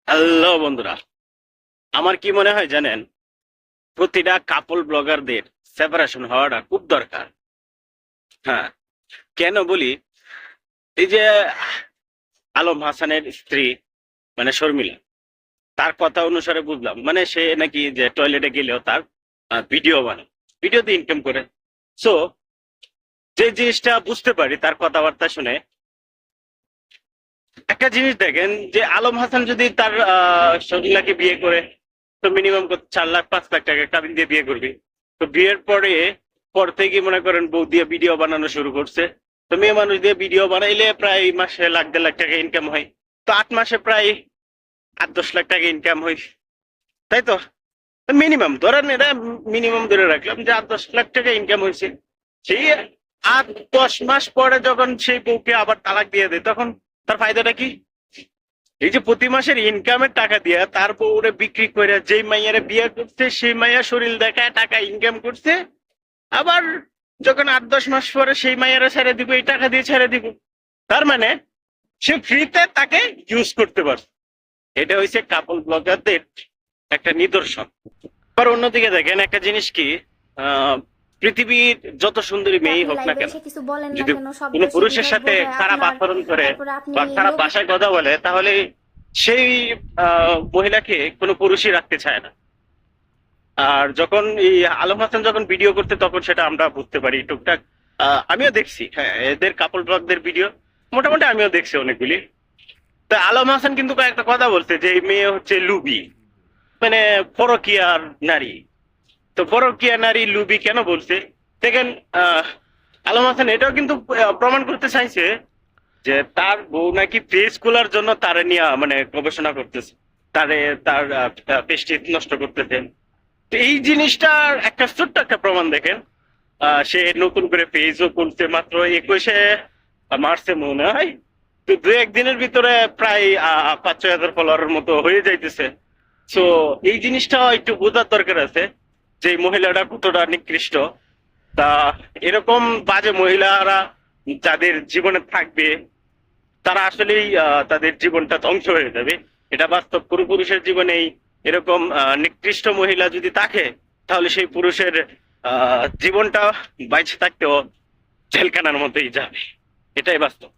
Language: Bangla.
হ্যালো বন্ধুরা, আমার কি মনে হয় জানেন? প্রতিটা কাপল ব্লগারদের সেপারেশন হওয়াটা খুব দরকার। হ্যাঁ, কেন বলি? এই যে আলম হাসানের স্ত্রী মানে শর্মিলা, তার কথা অনুসারে বুঝলাম মানে সে নাকি যে টয়লেটে গেলেও তার ভিডিও বানায়, ভিডিওতে ইনকাম করে। সো যে জিনিসটা বুঝতে পারি তার কথাবার্তা শুনে, একটা জিনিস দেখেন যে আলম হাসান যদি তার শর্মিলাকে বিয়ে করে, তো মিনিমাম 4 লাখ 5 লাখ টাকা কাবিন দিয়ে বিয়ে করবি। তো বিয়ের পর থেকে মনে করেন বউ দিয়ে ভিডিও বানানো শুরু করছে। তো মেয়ে মানুষ দিয়ে ভিডিও বানাইলে প্রায় মাসে লাখ 1.5 লাখ টাকা ইনকাম হয়। তো 8 মাসে প্রায় 8-10 লাখ টাকা ইনকাম হয়, তাই তো? মিনিমাম ধরেন, এটা মিনিমাম ধরে রাখলাম যে 8-10 লাখ টাকা ইনকাম হয়েছে। সেই 8-10 মাস পরে যখন সেই বউকে আবার তালাক দিয়ে দেয়, তখন তার ফায়দাটা কি? এই যে প্রতি মাসের ইনকামের টাকা দিয়ে তার বউরে বিক্রি করে যেই মাইয়ারে বিয়ে করছে, সেই মাইয়া শরীর দেখায় টাকা ইনকাম করছে। আবার যখন 8-10 মাস পরে সেই মাইয়ারে ছেড়ে দিব, এই টাকা দিয়ে ছেড়ে দিব। তার মানে সে ফ্রিতে তাকে ইউজ করতে পারছে। এটা হয়েছে কাপল ব্লগারদের একটা নিদর্শন। আবার অন্যদিকে দেখেন একটা জিনিস কি, আহ পৃথিবীর যত সুন্দরী যে মেয়েই আপনি হোক না লাইভে কেন, এসে কিছু বলেন না যদি কেন, সব কোনো বেশি পুরুষের রিভাইভ সাথে হয় খারাপ আপনার। আচরণ করে তারপরে আপনি বা খারাপ লোক ভাষায় কথা বলে, তাহলে সেই মহিলাকে কোনো পুরুষই রাখতে চায় না। আর যখন এই আলম হাসান যখন ভিডিও করতে, তখন সেটা আমরা বুঝতে পারি টুকটাক। আমিও দেখছি, হ্যাঁ, এদের কাপল ব্লগদের ভিডিও মোটামুটি আমিও দেখছি অনেকগুলি। তা আলম হাসান কিন্তু কয়েকটা কথা বলছে যে এই মেয়ে হচ্ছে লুবি, মানে পরকীয়ার নারী। তো পরকীয়া নারী লুবি কেন বলছে দেখেন। আহ আলম হাসান এটাও কিন্তু প্রমাণ করতে চাইছে যে তার বউ নাকি পেজ খোলার জন্য তারে নিয়ে মানে গবেষণা করতেছে, তারে তার পেস্টিজ নষ্ট করতেছে। তো এই জিনিসটার একটা ছোট্ট একটা প্রমাণ দেখেন। সে নতুন করে পেজও খুলছে, মাত্র 21 মার্চে মনে হয়। তো 2-1 দিনের ভিতরে প্রায় 5-6 হাজার ফলোয়ারের মতো হয়ে যাইতেছে। তো এই জিনিসটা একটু বোঝার দরকার আছে যে এই মহিলাটা কতটা নিকৃষ্ট। তা এরকম বাজে মহিলারা যাদের জীবনে থাকবে, তারা আসলেই তাদের জীবনটা ধ্বংস হয়ে যাবে। এটা বাস্তব। কোনো পুরুষের জীবনেই এরকম নিকৃষ্ট মহিলা যদি থাকে, তাহলে সেই পুরুষের জীবনটা বাইচে থাকতেও জেলখানার মধ্যেই যাবে। এটাই বাস্তব।